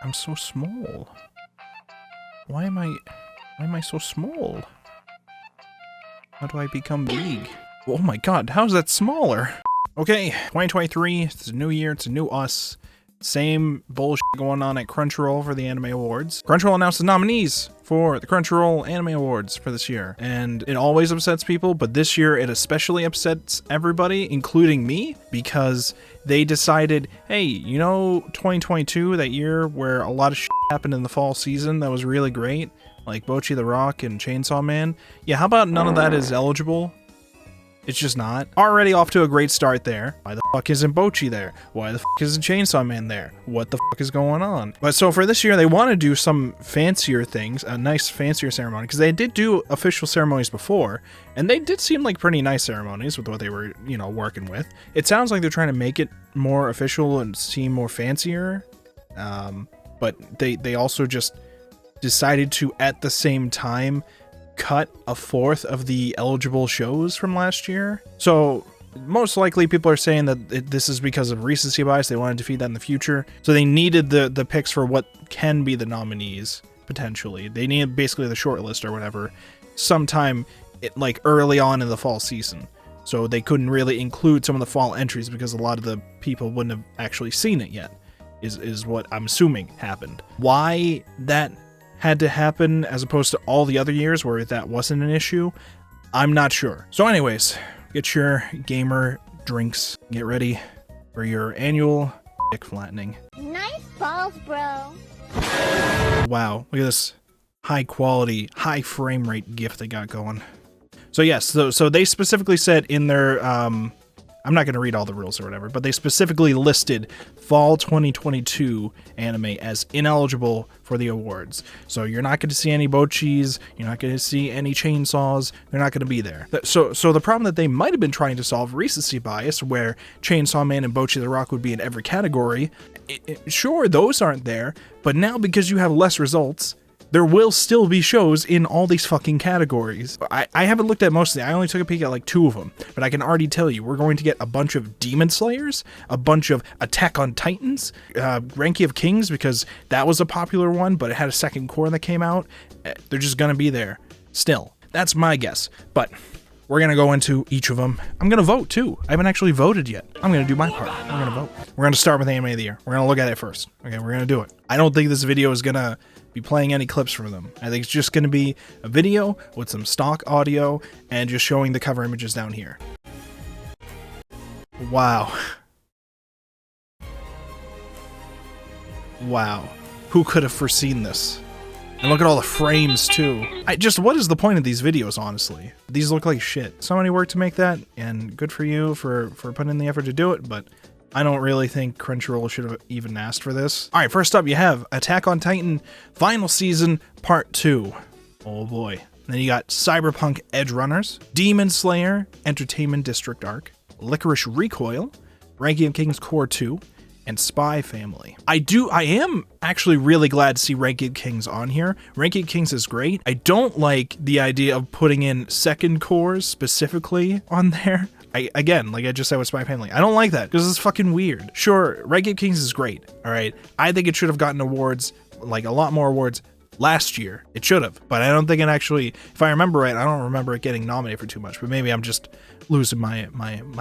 I'm so small. Why am I so small? How do I become big? Oh my god, how's that smaller? Okay, 2023, it's a new year, it's a new us. Same bullshit going on at Crunchyroll for the Anime Awards. Crunchyroll announced the nominees for the Crunchyroll Anime Awards for this year. And it always upsets people, but this year it especially upsets everybody, including me, because they decided, hey, you know 2022, that year where a lot of shit happened in the fall season that was really great, like Bocchi the Rock and Chainsaw Man? Yeah, how about none of that is eligible? It's just not. Already off to a great start there. Why the fuck isn't Bocchi there? Why the fuck isn't Chainsaw Man there? What the fuck is going on? But so for this year, they want to do some fancier things, a nice fancier ceremony, because they did do official ceremonies before, and they did seem like pretty nice ceremonies with what they were, you know, working with. It sounds like they're trying to make it more official and seem more fancier, but they also just decided to, at the same time, cut a fourth of the eligible shows from last year. So most likely people are saying that this is because of recency bias. They want to defeat that in the future. So they needed the picks for what can be the nominees, potentially. They needed basically the short list or whatever sometime like early on in the fall season. So they couldn't really include some of the fall entries because a lot of the people wouldn't have actually seen it yet, is what I'm assuming happened. Why that had to happen as opposed to all the other years where that wasn't an issue, I'm not sure. So anyways, get your gamer drinks, get ready for your annual dick flattening. Nice balls, bro. Wow, look at this high quality, high frame rate GIF they got going. So yes, so they specifically said in their, I'm not going to read all the rules or whatever, but they specifically listed fall 2022 anime as ineligible for the awards. So you're not going to see any Bocchis, you're not going to see any chainsaws, they're not going to be there. So the problem that they might have been trying to solve, recency bias, where Chainsaw Man and Bocchi the Rock would be in every category, sure, those aren't there, but now because you have less results, there will still be shows in all these fucking categories. I haven't looked at most of them. I only took a peek at like 2 of them, but I can already tell you we're going to get a bunch of Demon Slayers, a bunch of Attack on Titans, Ranking of Kings, because that was a popular one, but it had a second core that came out. They're just gonna be there still. That's my guess, but we're gonna go into each of them. I'm gonna vote too. I haven't actually voted yet. I'm gonna do my part. I'm gonna vote. We're gonna start with Anime of the Year. We're gonna look at it first. Okay, we're gonna do it. I don't think this video is gonna be playing any clips from them. I think it's just going to be a video with some stock audio and just showing the cover images down here. Wow. Wow. Who could have foreseen this? And look at all the frames too. What is the point of these videos, honestly? These look like shit. Somebody worked to make that, and good for you for putting in the effort to do it, but I don't really think Crunchyroll should have even asked for this. All right, first up you have Attack on Titan Final Season Part 2. Oh boy. And then you got Cyberpunk Edgerunners, Demon Slayer Entertainment District Arc, Licorice Recoil, Ranking of Kings Core 2, and Spy Family. I am actually really glad to see Ranking of Kings on here. Ranking of Kings is great. I don't like the idea of putting in second cores specifically on there. Again, like I just said with Spy Family, I don't like that because it's fucking weird. Sure, Ranking of Kings is great, all right? I think it should have gotten awards, like a lot more awards last year. It should have, but I don't think it actually, if I remember right, I don't remember it getting nominated for too much, but maybe I'm just losing my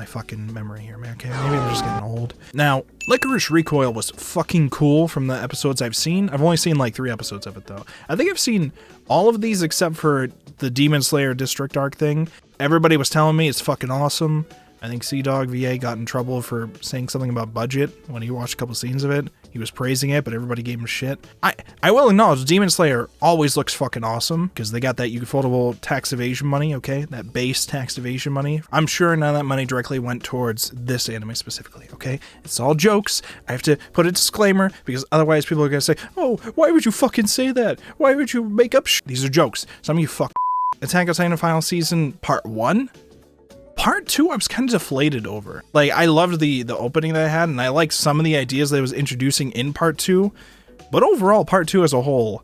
fucking memory here, man. Okay, maybe I'm just getting old. Now, Licorice Recoil was fucking cool from the episodes I've seen. I've only seen like 3 episodes of it though. I think I've seen all of these except for the Demon Slayer District Arc thing. Everybody was telling me it's fucking awesome. I think Sea-Dog VA got in trouble for saying something about budget when he watched a couple scenes of it. He was praising it, but everybody gave him shit. I will acknowledge Demon Slayer always looks fucking awesome because they got that ufotable tax evasion money, okay? That base tax evasion money. I'm sure none of that money directly went towards this anime specifically, okay? It's all jokes. I have to put a disclaimer because otherwise people are gonna say, oh, why would you fucking say that? Why would you make up shit? These are jokes. Some of you fuck. Attack on Titan Final Season Part 1? Part 2 I was kind of deflated over. Like, I loved the opening that I had, and I liked some of the ideas that I was introducing in Part 2, but overall, Part 2 as a whole,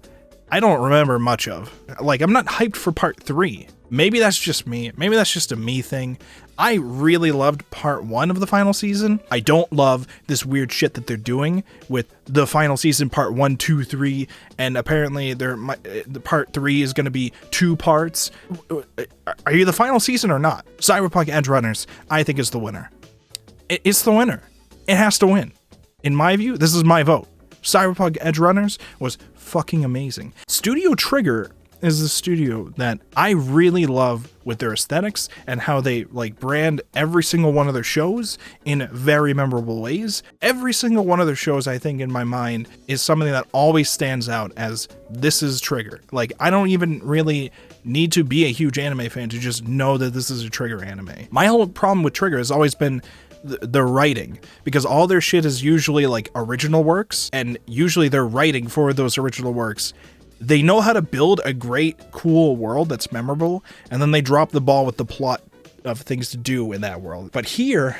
I don't remember much of. Like, I'm not hyped for Part 3. Maybe that's just me. Maybe that's just a me thing. I really loved part 1 of the final season. I don't love this weird shit that they're doing with the final season part 1, 2, 3, and apparently the part 3 is going to be 2 parts. Are you the final season or not? Cyberpunk Edgerunners, I think, is the winner. It's the winner. It has to win. In my view, this is my vote. Cyberpunk Edgerunners was fucking amazing. Studio Trigger is the studio that I really love with their aesthetics and how they like brand every single one of their shows in very memorable ways. Every single one of their shows, I think, in my mind, is something that always stands out as this is Trigger. Like, I don't even really need to be a huge anime fan to just know that this is a Trigger anime. My whole problem with Trigger has always been the writing, because all their shit is usually like original works, and usually they're writing for those original works. They know how to build a great, cool world that's memorable, and then they drop the ball with the plot of things to do in that world. But here,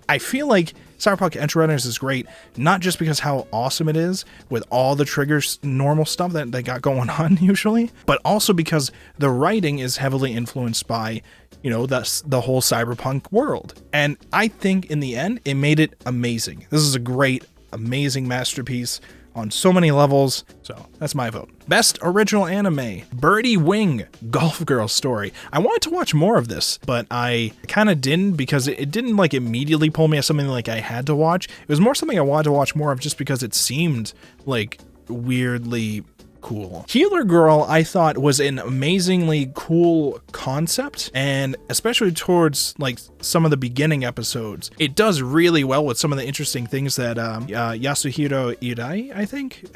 I feel like Cyberpunk Edgerunners is great, not just because how awesome it is with all the Trigger's normal stuff that they got going on usually, but also because the writing is heavily influenced by, you know, the whole cyberpunk world. And I think in the end, it made it amazing. This is a great, amazing masterpiece on so many levels, so that's my vote. Best original anime, Birdie Wing, Golf Girl Story. I wanted to watch more of this, but I kind of didn't, because it didn't like immediately pull me as something like I had to watch. It was more something I wanted to watch more of just because it seemed like weirdly cool. Healer Girl, I thought, was an amazingly cool concept, and especially towards like some of the beginning episodes, it does really well with some of the interesting things that Yasuhiro Irai, I think,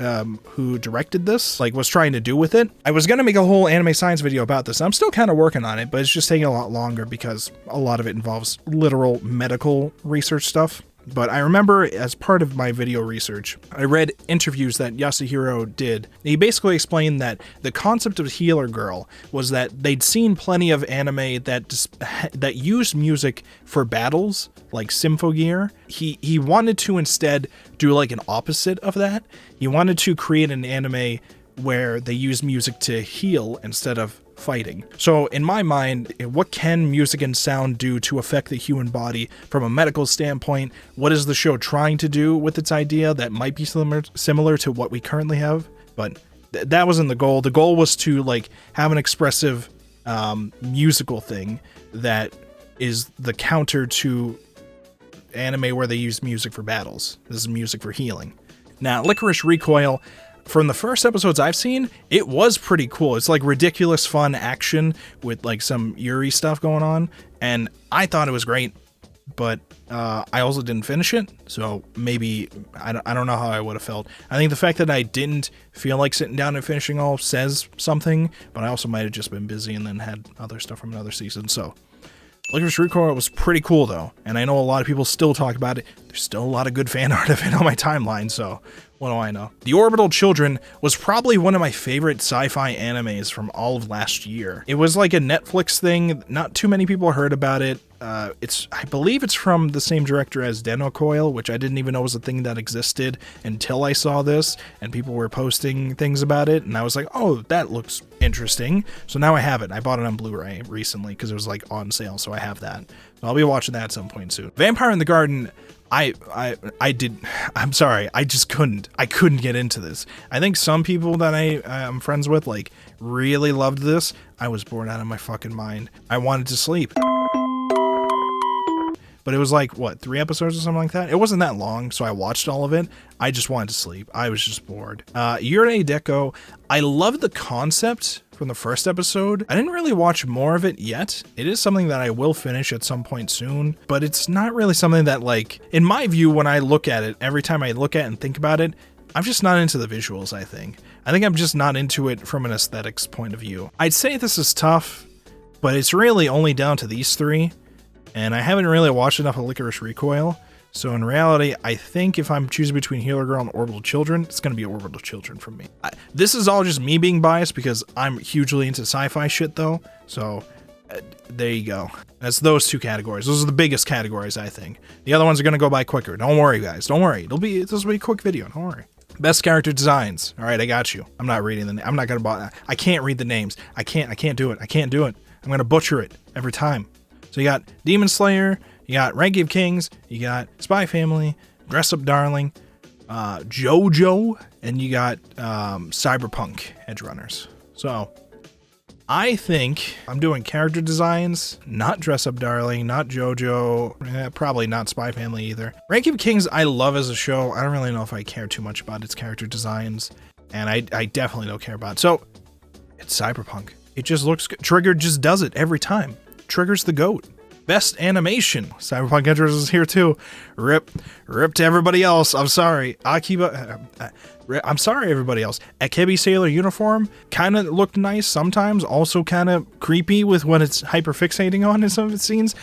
who directed this, like was trying to do with it. I was gonna make a whole anime science video about this. I'm still kind of working on it, but it's just taking a lot longer because a lot of it involves literal medical research stuff. But I remember as part of my video research, I read interviews that Yasuhiro did. He basically explained that the concept of Healer Girl was that they'd seen plenty of anime that used music for battles, like Symphogear. He wanted to instead do like an opposite of that. He wanted to create an anime where they use music to heal instead of fighting. So in my mind, what can music and sound do to affect the human body from a medical standpoint? What is the show trying to do with its idea that might be similar to what we currently have? But that wasn't the goal. The goal was to like have an expressive musical thing that is the counter to anime where they use music for battles. This is music for healing. Now, Licorice Recoil, from the first episodes I've seen, it was pretty cool. It's like ridiculous fun action with like some Yuri stuff going on, and I thought it was great, but I also didn't finish it, so maybe I don't know how I would have felt. I think the fact that I didn't feel like sitting down and finishing all says something, but I also might have just been busy and then had other stuff from another season. So Licorice Recoil was pretty cool though, and I know a lot of people still talk about it. There's still a lot of good fan art of it on my timeline, so what do I know? The Orbital Children was probably one of my favorite sci-fi animes from all of last year. It was like a Netflix thing. Not too many people heard about it. I believe it's from the same director as Denocoil, which I didn't even know was a thing that existed until I saw this, and people were posting things about it, and I was like, oh, that looks interesting. So now I have it. I bought it on Blu-ray recently because it was like on sale, so I have that. So I'll be watching that at some point soon. Vampire in the Garden, I'm sorry, I just couldn't get into this. I think some people that I'm friends with like really loved this. I was bored out of my fucking mind. I wanted to sleep. But it was like, what, 3 episodes or something like that? It wasn't that long, so I watched all of it. I just wanted to sleep. I was just bored. Yurei Deko, I loved the concept from the first episode. I didn't really watch more of it yet. It is something that I will finish at some point soon, but it's not really something that, like, in my view, when I look at it, every time I look at it and think about it, I'm just not into the visuals, I think. I think I'm just not into it from an aesthetics point of view. I'd say this is tough, but it's really only down to these 3. And I haven't really watched enough of Licorice Recoil, so in reality, I think if I'm choosing between Healer Girl and Orbital Children, it's going to be Orbital Children for me. This is all just me being biased because I'm hugely into sci-fi shit though, so there you go. That's those 2 categories. Those are the biggest categories, I think. The other ones are going to go by quicker. Don't worry, guys. Don't worry. This will be a quick video. Don't worry. Best character designs. All right, I got you. I'm not reading I'm not going to bother. I can't read the names. I can't do it. I can't do it. I'm going to butcher it every time. So you got Demon Slayer, you got Ranking of Kings, you got Spy Family, Dress Up Darling, JoJo, and you got Cyberpunk Edgerunners. So I think I'm doing character designs, not Dress Up Darling, not JoJo, probably not Spy Family either. Ranking of Kings I love as a show. I don't really know if I care too much about its character designs, and I definitely don't care about it. So it's Cyberpunk. It just looks good. Trigger just does it every time. Trigger's the GOAT. Best animation. Cyberpunk Edgerunners is here too. Rip to everybody else. I'm sorry. Akiba. I'm sorry, everybody else. Akebi Sailor uniform kind of looked nice sometimes. Also kind of creepy with what it's hyperfixating on in some of its scenes.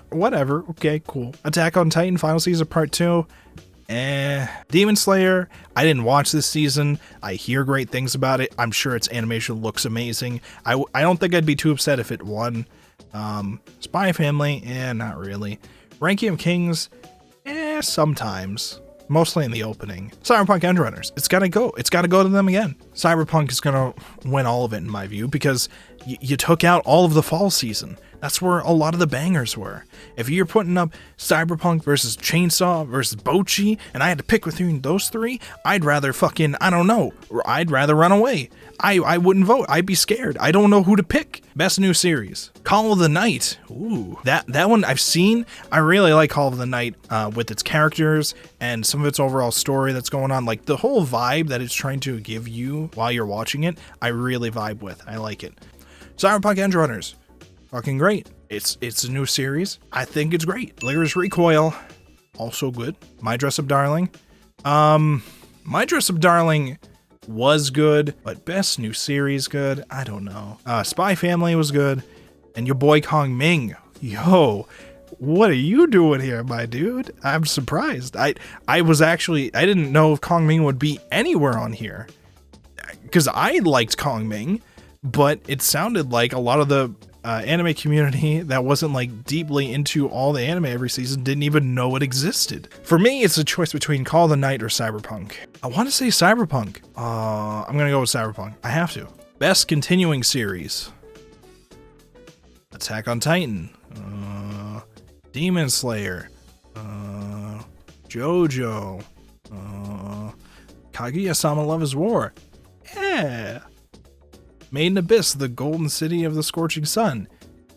Whatever. Okay, cool. Attack on Titan Final Season Part 2. Demon Slayer, I didn't watch this season. I hear great things about it. I'm sure its animation looks amazing. I don't think I'd be too upset if it won. Spy Family, not really. Ranking of Kings, sometimes. Mostly in the opening. Cyberpunk Edgerunners, it's gotta go. It's gotta go to them again. Cyberpunk is gonna win all of it in my view because you took out all of the fall season. That's where a lot of the bangers were. If you're putting up Cyberpunk versus Chainsaw versus Bocchi, and I had to pick between those three, I'd rather fucking, I don't know, I'd rather run away. I wouldn't vote. I'd be scared. I don't know who to pick. Best new series. Call of the Night. Ooh, that one I've seen. I really like Call of the Night with its characters and some of its overall story that's going on. Like the whole vibe that it's trying to give you while you're watching it, I really vibe with. I like it. Cyberpunk Edgerunners. Fucking great. It's a new series. I think it's great. Licorice Recoil. Also good. My Dress Up Darling. My Dress Up Darling was good, but best new series good? I don't know. Spy Family was good, and your boy Kong Ming. Yo, what are you doing here, my dude? I'm surprised. I didn't know if Kong Ming would be anywhere on here, because I liked Kong Ming, but it sounded like a lot of the anime community that wasn't like deeply into all the anime every season didn't even know it existed. For me, it's a choice between Call of the Night or Cyberpunk. I want to say Cyberpunk. I'm gonna go with Cyberpunk. I have to. Best continuing series. Attack on Titan. Demon Slayer. JoJo. Kaguya-sama Love is War. Yeah. Made in Abyss, the Golden City of the Scorching Sun.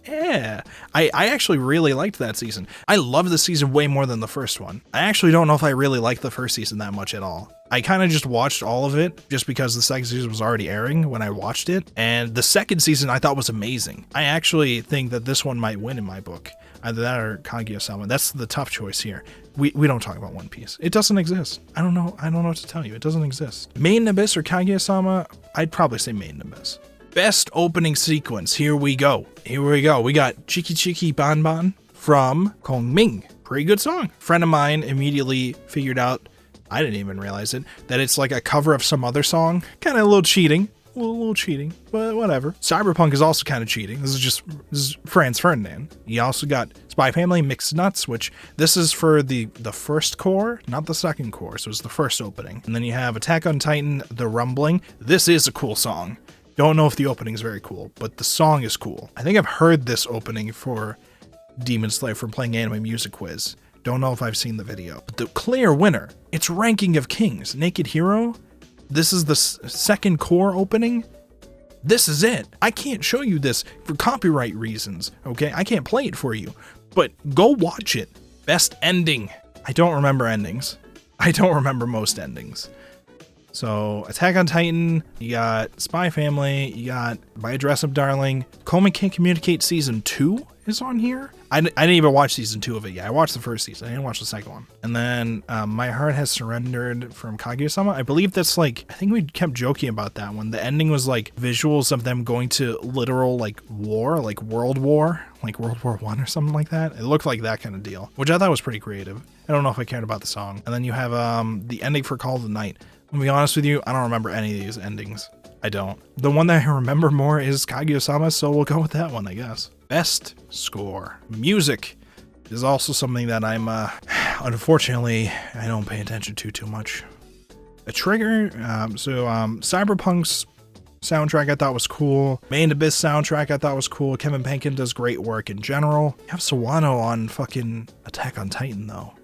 Yeah. I actually really liked that season. I loved the season way more than the first one. I actually don't know if I really liked the first season that much at all. I kind of just watched all of it just because the second season was already airing when I watched it. And the second season I thought was amazing. I actually think that this one might win in my book. Either that or Kaguya-sama. That's the tough choice here. We don't talk about One Piece. It doesn't exist. I don't know what to tell you. It doesn't exist. Made in Abyss or Kaguya-sama? I'd probably say Made in Abyss. Best opening sequence. Here we go. We got Chiki Chiki Ban Ban from Kong Ming. Pretty good song. Friend of mine immediately figured out, I didn't even realize it, that it's like a cover of some other song. Kind of a little cheating. A little cheating, but whatever. Cyberpunk is also kind of cheating. This is Franz Ferdinand. You also got Spy Family Mixed Nuts, which this is for the first core, not the second core, so it's the first opening. And then you have Attack on Titan, The Rumbling. This is a cool song. Don't know if the opening is very cool, but the song is cool. I think I've heard this opening for Demon Slayer from playing Anime Music Quiz. Don't know if I've seen the video. But the clear winner, it's Ranking of Kings, Naked Hero. This is the second core opening. This is it. I can't show you this for copyright reasons, okay? I can't play it for you, but go watch it. Best ending. I don't remember endings. I don't remember most endings. So Attack on Titan, you got Spy Family, you got My Dress Up Darling. Coleman Can't Communicate Season 2 is on here. I didn't even watch Season 2 of it yet. I watched the first season. I didn't watch the second one. And then My Heart Has Surrendered from Kaguya-sama. I believe that's like, I think we kept joking about that one. The ending was like visuals of them going to literal like war, like World War, like World War I or something like that. It looked like that kind of deal, which I thought was pretty creative. I don't know if I cared about the song. And then you have the ending for Call of the Night. To be honest with you, I don't remember any of these endings. I don't. The one that I remember more is Kaguya-sama, so we'll go with that one, I guess. Best score. Music is also something that I'm, unfortunately, I don't pay attention to too much. A trigger, Cyberpunk's soundtrack I thought was cool. Main Abyss soundtrack I thought was cool. Kevin Penkin does great work in general. You have Sawano on fucking Attack on Titan though.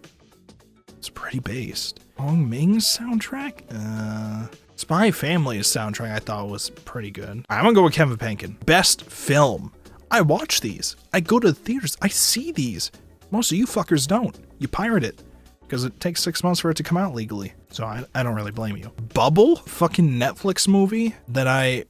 It's pretty based. Hong Ming's soundtrack? Spy Family's soundtrack I thought was pretty good. I'm gonna go with Kevin Penkin. Best film. I watch these. I go to the theaters. I see these. Most of you fuckers don't. You pirate it. Because it takes 6 months for it to come out legally. So I don't really blame you. Bubble? Fucking Netflix movie that I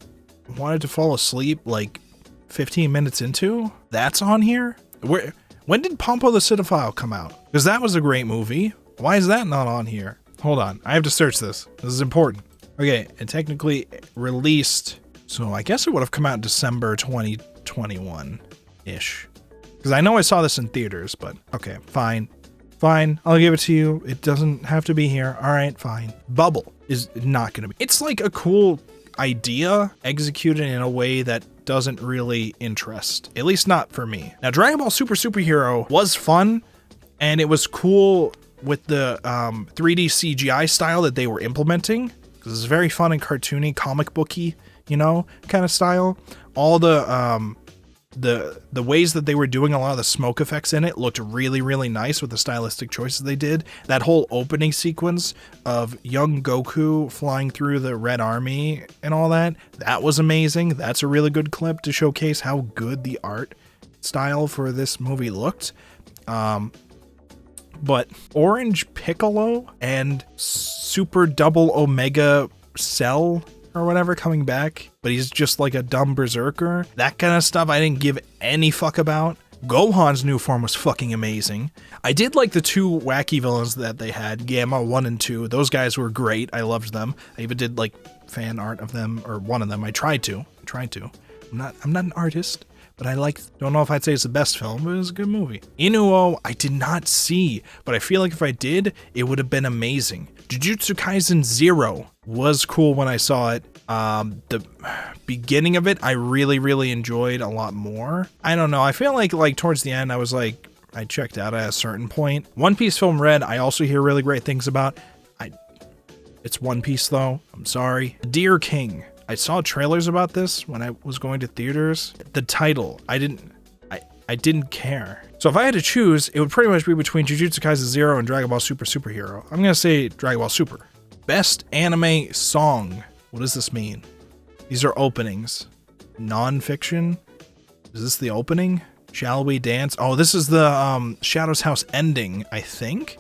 wanted to fall asleep like 15 minutes into? That's on here? When did Pompo the Cinephile come out? Because that was a great movie. Why is that not on here? Hold on. I have to search this. This is important. Okay, it technically released. So I guess it would have come out in December 2021-ish. Because I know I saw this in theaters, but okay, fine. Fine, I'll give it to you. It doesn't have to be here. All right, fine. Bubble is not going to be. It's like a cool idea executed in a way that doesn't really interest. At least not for me. Now, Dragon Ball Super Superhero was fun, and it was cool with the 3D CGI style that they were implementing. Because it's very fun and cartoony, comic booky, you know, kind of style. All the ways that they were doing a lot of the smoke effects in it looked really, really nice with the stylistic choices they did. That whole opening sequence of young Goku flying through the Red Army and all that was amazing. That's a really good clip to showcase how good the art style for this movie looked. But Orange Piccolo and Super Double Omega Cell or whatever coming back, but he's just like a dumb berserker. That kind of stuff I didn't give any fuck about. Gohan's new form was fucking amazing. I did like the two wacky villains that they had, Gamma 1 and 2. Those guys were great. I loved them. I even did like fan art of them, or one of them. I tried to. I'm not an artist, but don't know if I'd say it's the best film, but it was a good movie. Inuo, I did not see, but I feel like if I did, it would have been amazing. Jujutsu Kaisen 0 was cool when I saw it. The beginning of it, I really, really enjoyed a lot more. I don't know. I feel like towards the end, I was like, I checked out at a certain point. One Piece Film Red, I also hear really great things about. It's One Piece though. I'm sorry. Deer King. I saw trailers about this when I was going to theaters. The title, I didn't care. So if I had to choose, it would pretty much be between Jujutsu Kaisen 0 and Dragon Ball Super Superhero. I'm gonna say Dragon Ball Super. Best anime song. What does this mean? These are openings. Non-fiction? Is this the opening? Shall We Dance? Oh, this is the Shadow's House ending, I think.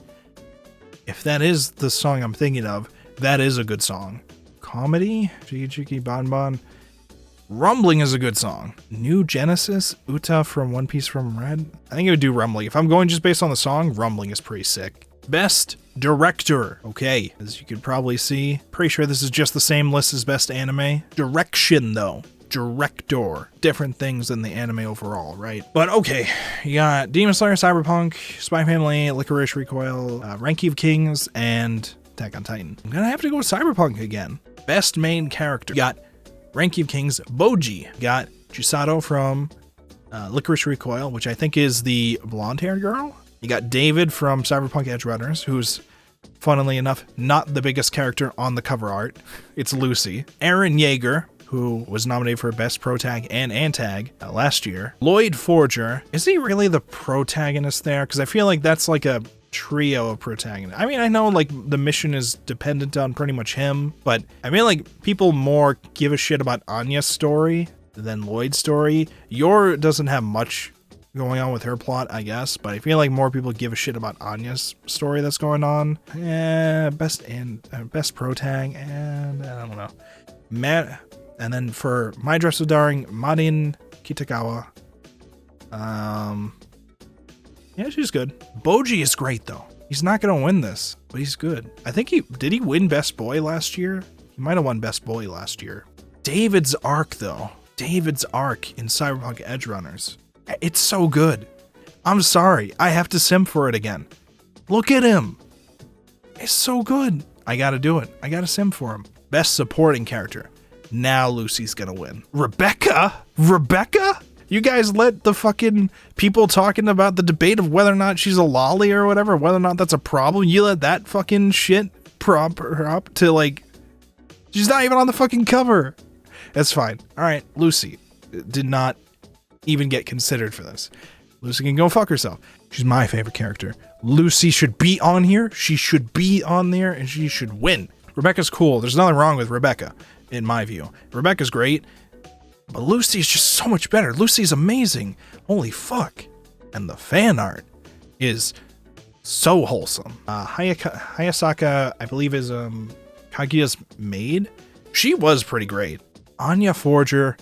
If that is the song I'm thinking of, that is a good song. Comedy? Chiki Chiki Bon Bon. Rumbling is a good song. New Genesis? Uta from One Piece from Red? I think it would do Rumbling. If I'm going just based on the song, Rumbling is pretty sick. Best Director. Okay, as you could probably see, pretty sure this is just the same list as Best Anime. Direction, though. Director. Different things than the anime overall, right? But okay, you got Demon Slayer, Cyberpunk, Spy Family, Licorice Recoil, Ranking of Kings, and Attack on Titan. I'm gonna have to go with Cyberpunk again. Best Main Character. You got Ranking of Kings, Boji. You got Chisato from Licorice Recoil, which I think is the blonde-haired girl. You got David from Cyberpunk Edgerunners, who's, funnily enough, not the biggest character on the cover art. It's Lucy. Eren Yeager, who was nominated for Best Protag and Antag last year. Lloyd Forger. Is he really the protagonist there? Because I feel like that's like a trio of protagonists. I mean, I know like the mission is dependent on pretty much him, but I mean like people more give a shit about Anya's story than Lloyd's story. Yor doesn't have much going on with her plot, I guess, but I feel like more people give a shit about Anya's story that's going on. Best protag, and I don't know. And then for My Dress with Darling, Marin Kitagawa. Yeah, she's good. Boji is great though. He's not gonna win this, but he's good. I think did he win Best Boy last year? He might have won Best Boy last year. David's arc though. David's arc in Cyberpunk Edgerunners. It's so good. I'm sorry, I have to simp for it again. Look at him. It's so good. I gotta do it. I gotta simp for him. Best supporting character. Now Lucy's gonna win. Rebecca? You guys let the fucking people talking about the debate of whether or not she's a lolly or whatever, whether or not that's a problem, you let that fucking shit prop her up to like, she's not even on the fucking cover. That's fine. All right, Lucy did not even get considered for this. Lucy can go fuck herself. She's my favorite character. Lucy should be on here. She should be on there, and she should win. Rebecca's cool. There's nothing wrong with Rebecca, in my view. Rebecca's great, but Lucy's just so much better. Lucy's amazing. Holy fuck. And the fan art is so wholesome. Hayasaka, I believe, is Kaguya's maid. She was pretty great. Anya Forger,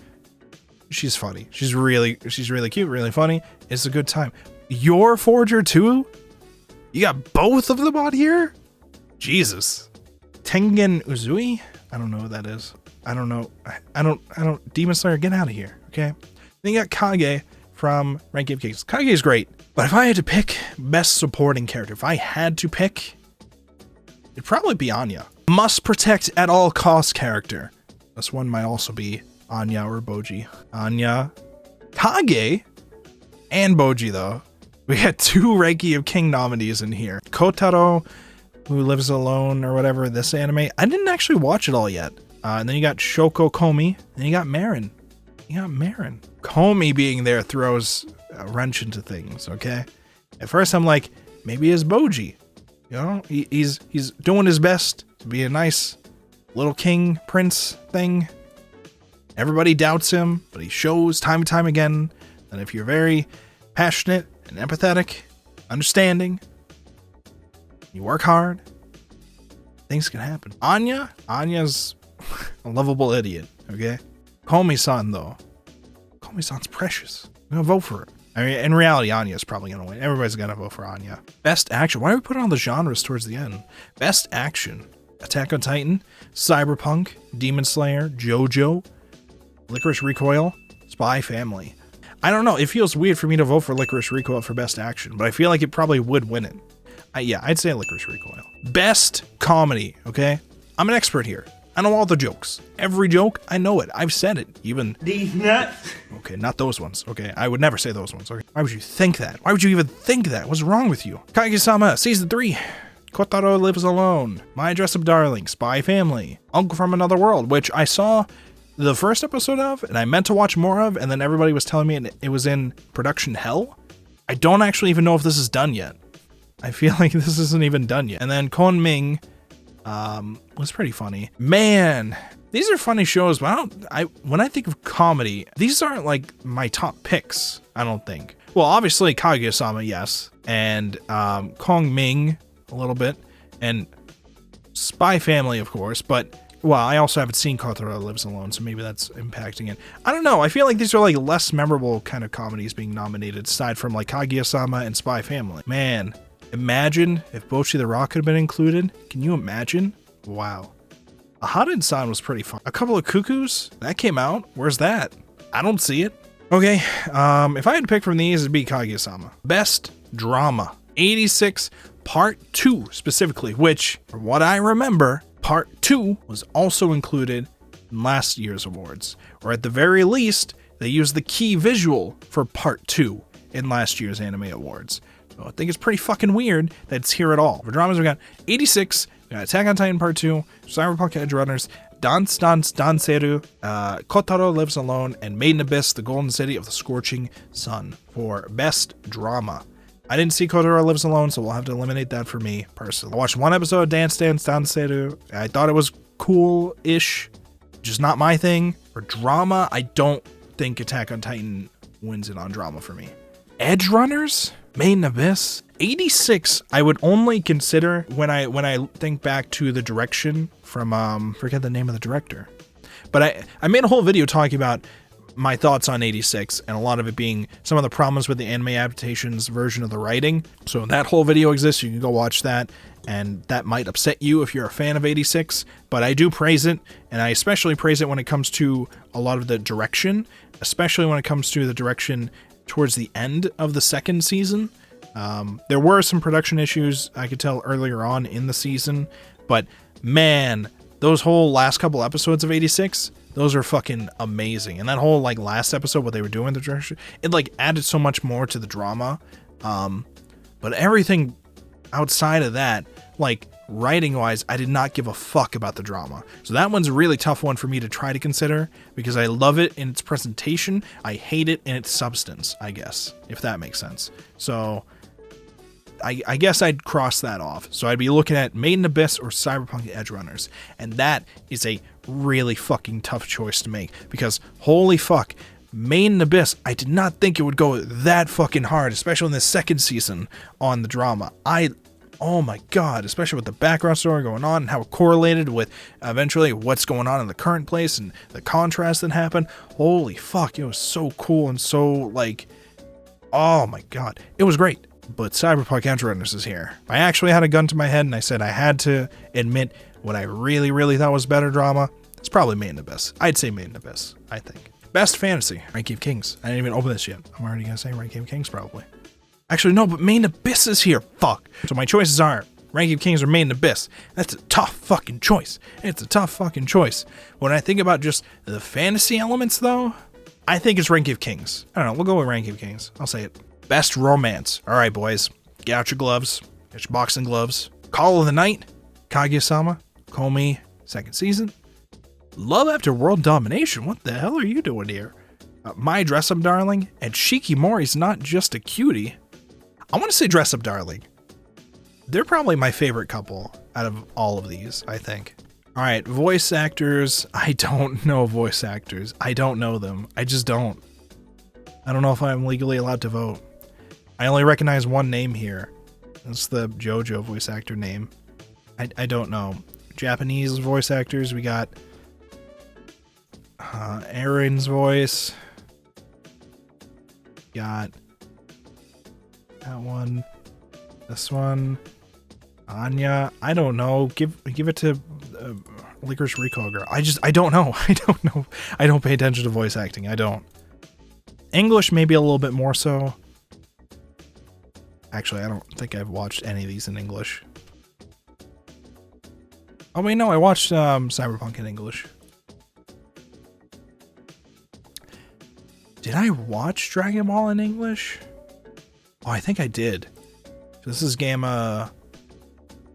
she's funny. She's really cute, really funny. It's a good time. Your Forger too? You got both of them on here? Jesus. Tengen Uzui? I don't know what that is. I don't know. I don't. Demon Slayer, get out of here. Okay. Then you got Kage from Rank of Kings. Kage is great, but if I had to pick best supporting character, if I had to pick, it'd probably be Anya. Must protect at all costs character. This one might also be Anya or Boji. Anya, Kage, and Boji though. We got 2 Reiki of King nominees in here. Kotaro, who lives alone or whatever, this anime. I didn't actually watch it all yet. And then you got Shoko Komi, and you got Marin. Komi being there throws a wrench into things, okay? At first I'm like, maybe it's Boji. You know, he's doing his best to be a nice little king prince thing. Everybody doubts him, but he shows time and time again that if you're very passionate and empathetic, understanding, you work hard, things can happen. Anya's a lovable idiot, okay? Komi-san, though. Komi-san's precious. I'm gonna vote for her. I mean, in reality, Anya's probably gonna win. Everybody's gonna vote for Anya. Best action. Why are we putting all the genres towards the end? Best action. Attack on Titan, Cyberpunk, Demon Slayer, JoJo, Licorice Recoil, Spy Family. I don't know. It feels weird for me to vote for Licorice Recoil for best action, but I feel like it probably would win it. Yeah, I'd say Licorice Recoil. Best comedy, okay? I'm an expert here. I know all the jokes. Every joke, I know it. I've said it. Even these nuts. Okay, not those ones. Okay, I would never say those ones. Okay, why would you think that? Why would you even think that? What's wrong with you? Kage-sama, Season 3. Kotaro Lives Alone. My Dress-Up Darling. Spy Family. Uncle from Another World, which I saw the first episode of, and I meant to watch more of, and then everybody was telling me it was in production hell. I don't actually even know if this is done yet. I feel like this isn't even done yet. And then Konming was pretty funny. Man, these are funny shows, but when I think of comedy, these aren't like my top picks, I don't think. Well, obviously Kaguya-sama, yes. And Konming a little bit. And Spy Family, of course, but well, I also haven't seen Kotaro Lives Alone, so maybe that's impacting it. I don't know. I feel like these are like less memorable kind of comedies being nominated, aside from like Kaguya-sama and Spy Family. Man, imagine if Bocchi the Rock had been included. Can you imagine? Wow. A Haden-san was pretty fun. A Couple of Cuckoos? That came out. Where's that? I don't see it. Okay, if I had to pick from these, it'd be Kaguya-sama. Best Drama. 86 Part 2 specifically, which, from what I remember, Part 2 was also included in last year's awards, or at the very least, they used the key visual for Part 2 in last year's anime awards. So I think it's pretty fucking weird that it's here at all. For dramas, we got 86, we got Attack on Titan Part 2, Cyberpunk Edgerunners, Dance Dance Danseru, Kotaro Lives Alone, and Made in Abyss, the Golden City of the Scorching Sun for Best Drama. I didn't see Kotaro Lives Alone, so we'll have to eliminate that for me personally. I watched one episode of Dance Dance Danseru. I thought it was cool-ish, just not my thing. For drama, I don't think Attack on Titan wins it on drama for me. Edgerunners? Made in Abyss? 86, I would only consider when I think back to the direction from, forget the name of the director. But I made a whole video talking about my thoughts on 86, and a lot of it being some of the problems with the anime adaptation's version of the writing. So that whole video exists. You can go watch that, and that might upset you if you're a fan of 86, but I do praise it, and I especially praise it when it comes to a lot of the direction, especially when it comes to the direction towards the end of the second season. There were some production issues I could tell earlier on in the season, but man, those whole last couple episodes of 86, those are fucking amazing. And that whole like last episode, what they were doing, the direction, it like added so much more to the drama. But everything outside of that, like writing wise, I did not give a fuck about the drama. So that one's a really tough one for me to try to consider because I love it in its presentation. I hate it in its substance, I guess, if that makes sense. So I guess I'd cross that off. So I'd be looking at Made in Abyss or Cyberpunk Edgerunners. And that is a really fucking tough choice to make because holy fuck, Made in Abyss, I did not think it would go that fucking hard, especially in the second season on the drama. Oh my god, especially with the background story going on and how it correlated with eventually what's going on in the current place and the contrast that happened. Holy fuck, it was so cool and so like, oh my god, it was great. But Cyberpunk Edgerunners is here. I actually had a gun to my head and I said I had to admit what I really, really thought was better drama. It's probably Made in Abyss. I'd say Made in Abyss, I think. Best fantasy, Ranking of Kings. I didn't even open this yet. I'm already gonna say Ranking of Kings probably. Actually, no, but Made in Abyss is here. Fuck. So my choices are Ranking of Kings or Made in Abyss. That's a tough fucking choice. It's a tough fucking choice. When I think about just the fantasy elements though, I think it's Ranking of Kings. I don't know, we'll go with Ranking of Kings. I'll say it. Best romance. Alright, boys. Get out your gloves. Get your boxing gloves. Call of the Night. Kaguya-sama. Komi. Second season. Love After World Domination. What the hell are you doing here? My Dress Up Darling. And Shikimori's Not Just a Cutie. I want to say Dress Up Darling. They're probably my favorite couple out of all of these, I think. Alright, voice actors. I don't know voice actors. I don't know them. I just don't. I don't know if I'm legally allowed to vote. I only recognize one name here. That's the JoJo voice actor name. I don't know. Japanese voice actors, we got Aaron's voice. Got that one. This one. Anya. I don't know. Give it to Licorice Recall Girl. I don't know. I don't know. I don't pay attention to voice acting. I don't. English maybe a little bit more so. Actually, I don't think I've watched any of these in English. Oh wait, no, I watched Cyberpunk in English. Did I watch Dragon Ball in English? Oh, I think I did. This is Gamma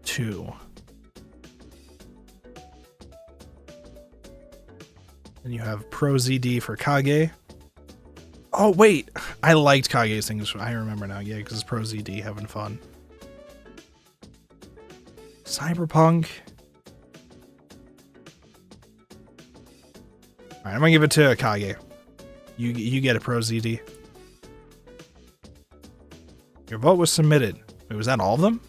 2. And you have Pro ZD for Kage. Oh, wait. I liked Kage's English. I remember now. Yeah, because it's Pro ZD having fun. Cyberpunk. Alright, I'm going to give it to Kage. You get a Pro ZD. Your vote was submitted. Wait, was that all of them?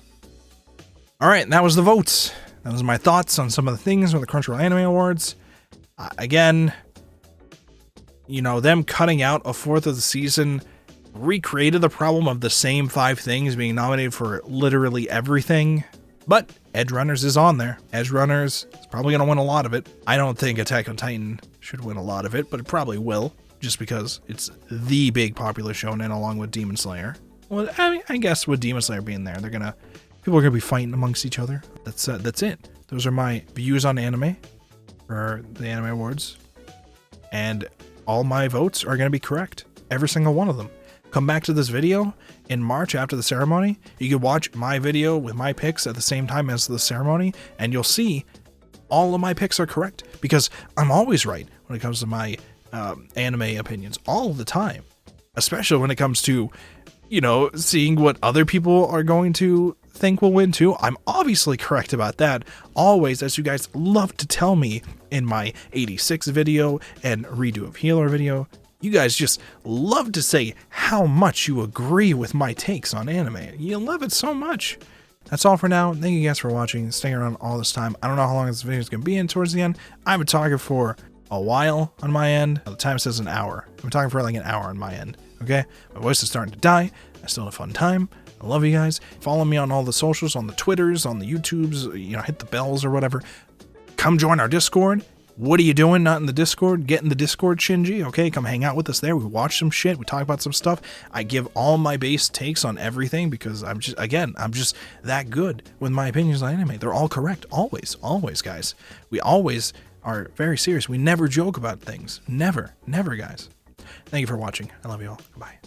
Alright, that was the votes. That was my thoughts on some of the things from the Crunchyroll Anime Awards. Again, you know, them cutting out a fourth of the season recreated the problem of the same 5 things being nominated for literally everything. But Edgerunners is on there. Edgerunners is probably going to win a lot of it. I don't think Attack on Titan should win a lot of it, but it probably will, just because it's the big popular shonen along with Demon Slayer. Well, I guess with Demon Slayer being there, people are gonna be fighting amongst each other. That's it. Those are my views on anime for the Anime Awards, and all my votes are gonna be correct. Every single one of them. Come back to this video in March after the ceremony. You can watch my video with my picks at the same time as the ceremony, and you'll see all of my picks are correct because I'm always right when it comes to my anime opinions all the time, especially when it comes to, you know, seeing what other people are going to think will win too. I'm obviously correct about that always, as you guys love to tell me in my 86 video and redo of Healer video. You guys just love to say how much you agree with my takes on anime. You love it so much. That's all for now. Thank you guys for watching, staying around all this time. I don't know how long this video is going to be in towards the end. I've been talking for a while on my end. The time says an hour. I've been talking for like an hour on my end. Okay? My voice is starting to die. I still had a fun time. I love you guys. Follow me on all the socials, on the Twitters, on the YouTubes, you know, hit the bells or whatever. Come join our Discord. What are you doing not in the Discord? Get in the Discord, Shinji, okay? Come hang out with us there. We watch some shit. We talk about some stuff. I give all my base takes on everything because I'm just that good with my opinions on anime. They're all correct. Always, guys. We always are very serious. We never joke about things. Never, guys. Thank you for watching. I love you all. Goodbye.